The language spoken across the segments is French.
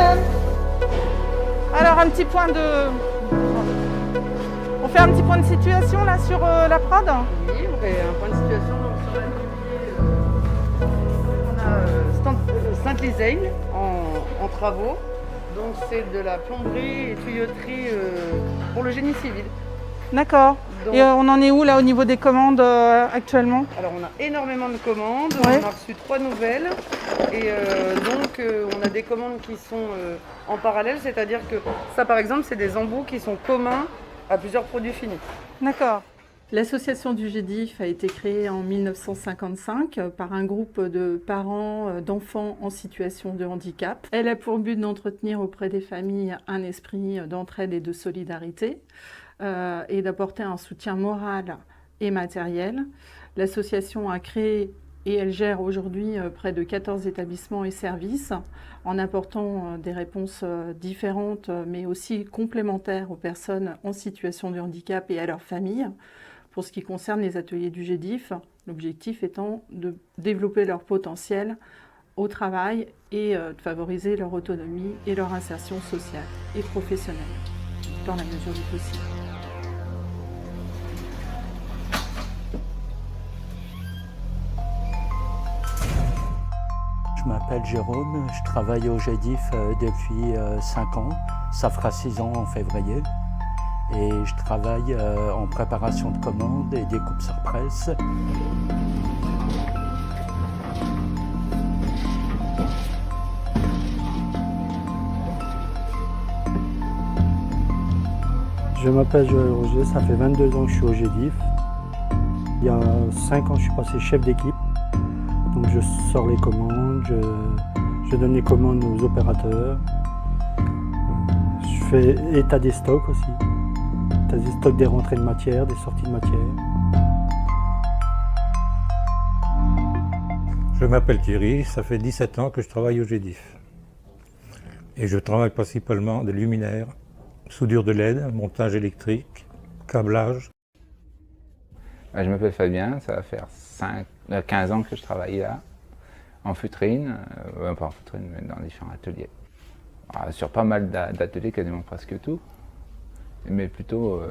madame. Alors un petit point de... On fait un petit point de situation là sur la prod. Oui, on fait un point de situation donc, sur l'atelier. On a Sainte-Liseille en travaux. Donc c'est de la plomberie et tuyauterie pour le génie civil. D'accord. Donc, Et on en est où là au niveau des commandes actuellement? alors on a énormément de commandes, Ouais. on a reçu 3 nouvelles et donc on a des commandes qui sont en parallèle, c'est-à-dire que ça par exemple c'est des embouts qui sont communs à plusieurs produits finis. D'accord. L'association du GEDIF a été créée en 1955 par un groupe de parents d'enfants en situation de handicap. Elle a pour but d'entretenir auprès des familles un esprit d'entraide et de solidarité et d'apporter un soutien moral et matériel. L'association a créé et elle gère aujourd'hui près de 14 établissements et services en apportant des réponses différentes mais aussi complémentaires aux personnes en situation de handicap et à leurs familles. Pour ce qui concerne les ateliers du GEDIF, l'objectif étant de développer leur potentiel au travail et de favoriser leur autonomie et leur insertion sociale et professionnelle, dans la mesure du possible. Je m'appelle Jérôme, je travaille au GEDIF depuis 5 ans. Ça fera 6 ans en février. Et je travaille en préparation de commandes et découpe sur presse. Je m'appelle Joël Roger, ça fait 22 ans que je suis au GEDIF. Il y a 5 ans, je suis passé chef d'équipe. Donc je sors les commandes, je donne les commandes aux opérateurs. Je fais état des stocks aussi. État des stocks des rentrées de matière, des sorties de matière. Je m'appelle Thierry, ça fait 17 ans que je travaille au GEDIF. Et je travaille principalement des luminaires, soudure de LED, montage électrique, câblage. Je m'appelle Fabien, ça va faire 15 ans que je travaille là, en futrine, pas en futrine, mais dans différents ateliers. Sur pas mal d'ateliers, quasiment presque tout, mais plutôt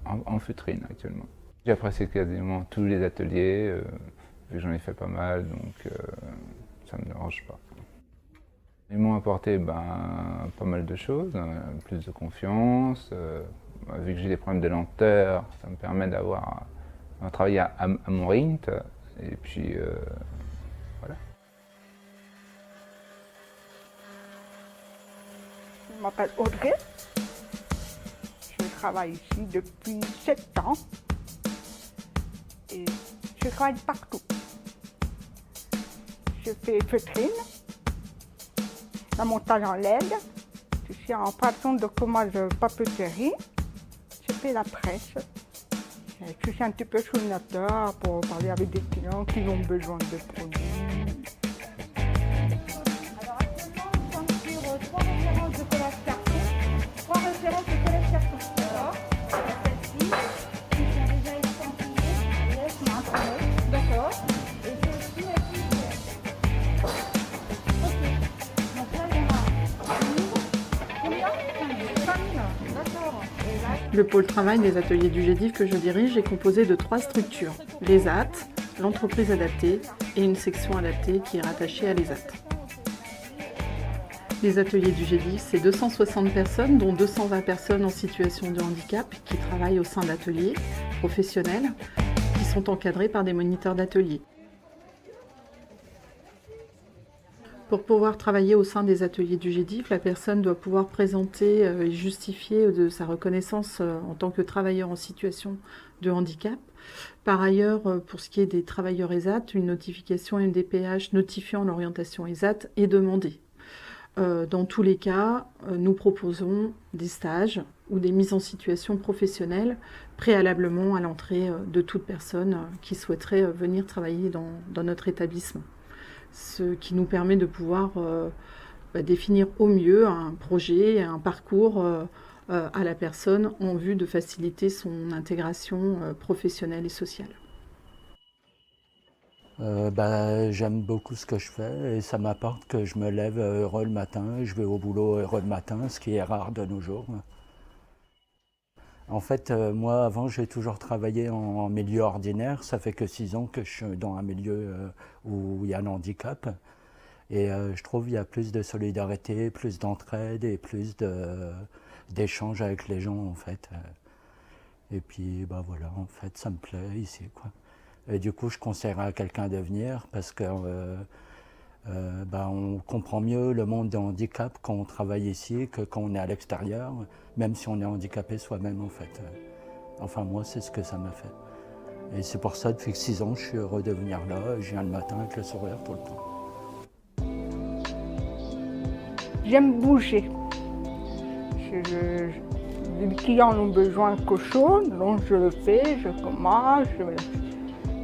en futrine actuellement. J'apprécie quasiment tous les ateliers, vu que j'en ai fait pas mal, donc ça ne me dérange pas. Ils m'ont apporté pas mal de choses, plus de confiance, vu que j'ai des problèmes de lenteur, ça me permet d'avoir un travail à mon rythme, et puis voilà. Je m'appelle Audrey, je travaille ici depuis 7 ans et je travaille partout. Je fais feutrine, la montage en LED, je suis en opération de commande de papeterie, je fais la presse. Je suis un petit peu sur l'ordinateur pour parler avec des clients qui ont besoin de produits. Alors actuellement, nous sommes sur 3 références de collage carton. 3 références de collage carton. D'accord. Celle-ci, qui sont déjà estampillées, elles sont imprimées. D'accord. Et celle-ci, elle est ok. Donc là, il y en a 1000. Combien 5000. D'accord. Et là, Le pôle travail des ateliers du GEDIF que je dirige est composé de 3 structures, l'ESAT, l'entreprise adaptée et une section adaptée qui est rattachée à l'ESAT. Les ateliers du GEDIF, c'est 260 personnes, dont 220 personnes en situation de handicap qui travaillent au sein d'ateliers professionnels qui sont encadrés par des moniteurs d'ateliers. Pour pouvoir travailler au sein des ateliers du GEDIF, la personne doit pouvoir présenter et justifier de sa reconnaissance en tant que travailleur en situation de handicap. Par ailleurs, pour ce qui est des travailleurs ESAT, une notification MDPH notifiant l'orientation ESAT est demandée. Dans tous les cas, nous proposons des stages ou des mises en situation professionnelle préalablement à l'entrée de toute personne qui souhaiterait venir travailler dans notre établissement. Ce qui nous permet de pouvoir définir au mieux un projet, un parcours à la personne en vue de faciliter son intégration professionnelle et sociale. J'aime beaucoup ce que je fais et ça m'apporte que je me lève heureux le matin, je vais au boulot heureux le matin, ce qui est rare de nos jours. En fait, moi avant j'ai toujours travaillé en milieu ordinaire, ça fait que 6 ans que je suis dans un milieu où il y a un handicap. Et je trouve qu'il y a plus de solidarité, plus d'entraide et plus d'échanges avec les gens en fait. Et puis voilà, en fait ça me plaît ici quoi. Et du coup je conseillerais à quelqu'un de venir parce que on comprend mieux le monde du handicap quand on travaille ici que quand on est à l'extérieur, même si on est handicapé soi-même en fait. Enfin moi c'est ce que ça m'a fait. Et c'est pour ça depuis 6 ans je suis heureux de venir là, je viens le matin avec le sourire tout le temps. J'aime bouger. Les clients ont besoin de quelque chose, donc je le fais, je commence,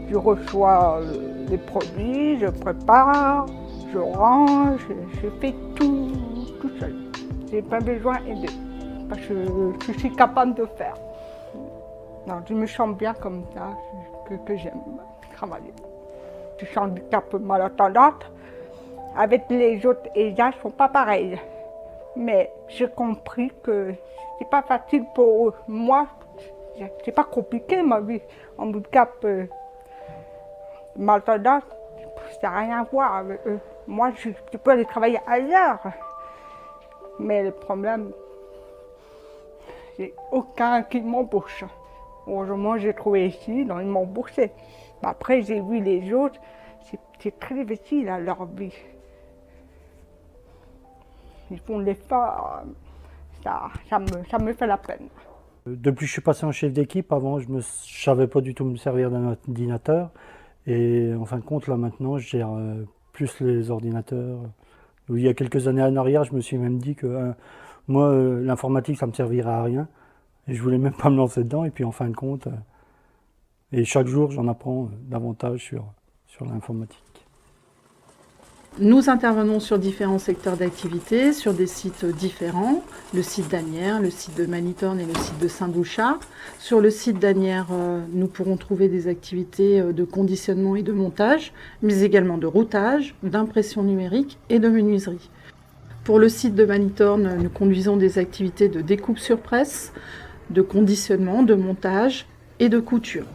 je reçois les produits, je prépare, je range, je fais tout seul. Je n'ai pas besoin d'aider, parce que je suis capable de faire. Non, je me sens bien comme ça, que j'aime travailler. Je suis handicapée malentendante. Avec les autres ESA, ils ne sont pas pareils. Mais j'ai compris que c'est pas facile pour eux. Moi, c'est pas compliqué ma vie. Handicap malentendant, ça n'a rien à voir avec eux. Moi, je peux aller travailler ailleurs. Mais le problème, c'est aucun qui m'embauche. Heureusement, j'ai trouvé ici, donc ils m'ont embauché. Après, j'ai vu les autres, c'est très difficile à leur vie. Ils font l'effort, ça me fait la peine. Depuis que je suis passé en chef d'équipe, avant je ne savais pas du tout me servir d'un ordinateur. Et en fin de compte, là maintenant, je gère plus les ordinateurs. Il y a quelques années en arrière, je me suis même dit que moi, l'informatique, ça ne me servirait à rien. Et je ne voulais même pas me lancer dedans. Et puis en fin de compte, et chaque jour, j'en apprends davantage sur l'informatique. Nous intervenons sur différents secteurs d'activité, sur des sites différents, le site d'Asnières, le site de Manitorne et le site de Saint-Bouchard. Sur le site d'Asnières, nous pourrons trouver des activités de conditionnement et de montage, mais également de routage, d'impression numérique et de menuiserie. Pour le site de Manitorne, nous conduisons des activités de découpe sur presse, de conditionnement, de montage et de couture.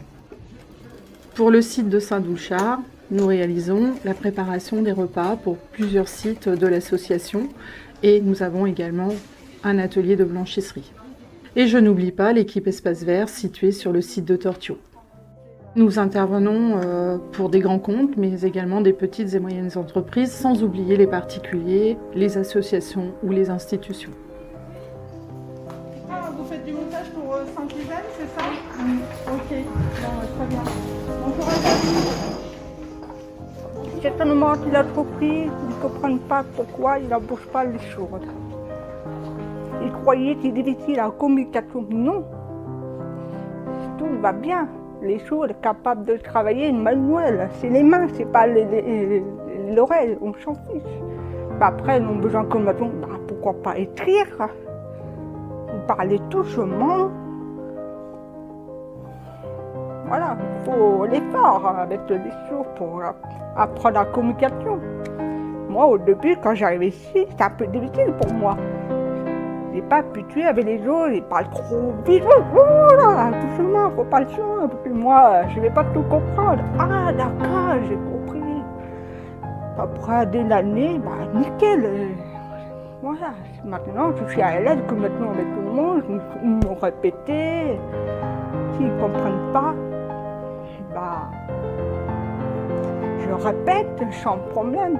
Pour le site de Saint-Bouchard, nous réalisons la préparation des repas pour plusieurs sites de l'association et nous avons également un atelier de blanchisserie. Et je n'oublie pas l'équipe Espace Vert située sur le site de Tortio. Nous intervenons pour des grands comptes mais également des petites et moyennes entreprises sans oublier les particuliers, les associations ou les institutions. Ah, vous faites du montage pour Saint-Yves, c'est ça? Oui. Ok, bon, très bien. Bonjour à vous. Certainement, l'entreprise, ils ne comprennent pas pourquoi ils n'embauchent pas les sourds. Ils croyaient que c'était difficile la communication. Non, tout va bien. Les sourds sont capables de travailler manuel. C'est les mains, c'est pas l'oreille, on s'en fiche. Après, ils ont besoin de communication. Pourquoi pas écrire? Vous parlez doucement. Voilà, il faut l'effort avec les sourds pour apprendre la communication. Moi, au début, quand j'arrivais ici, c'était un peu difficile pour moi. Je n'ai pas habitué avec les autres, ils parlent trop vite. Voilà, doucement, il ne faut pas le faire. Parce que moi, je ne vais pas tout comprendre. Ah, d'accord, j'ai compris. Après, dès l'année, nickel. Voilà, maintenant, je suis à l'aise que maintenant avec tout le monde. Ils m'ont répété. S'ils ne comprennent pas, je répète sans problème.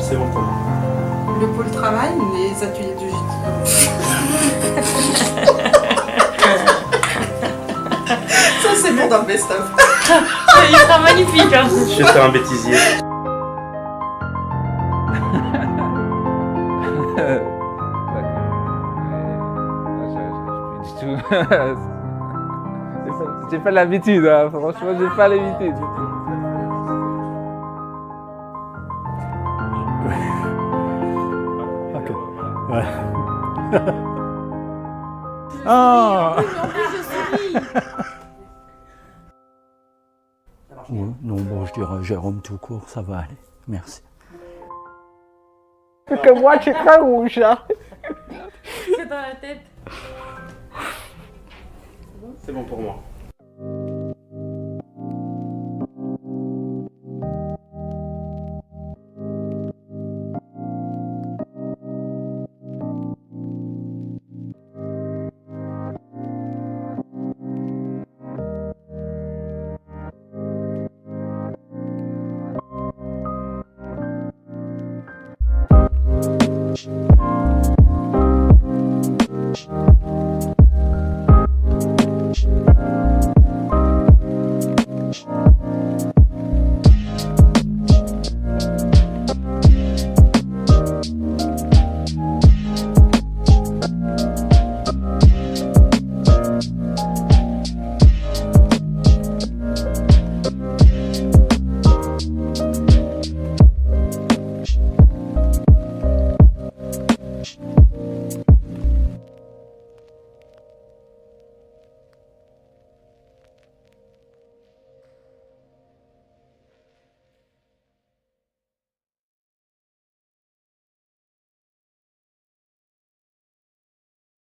C'est bon pour moi. Le pôle travail, les ateliers du Ça c'est bon dans le best-of. Il sera magnifique. Hein. Je vais faire un bêtisier. J'ai pas l'habitude, hein. Franchement, j'ai pas l'habitude. Ouais. Ah Ouais, non, bon, je dirais Jérôme tout court, ça va aller. Merci. Parce que moi, je suis très rouge, là. C'est dans la tête. C'est bon pour moi.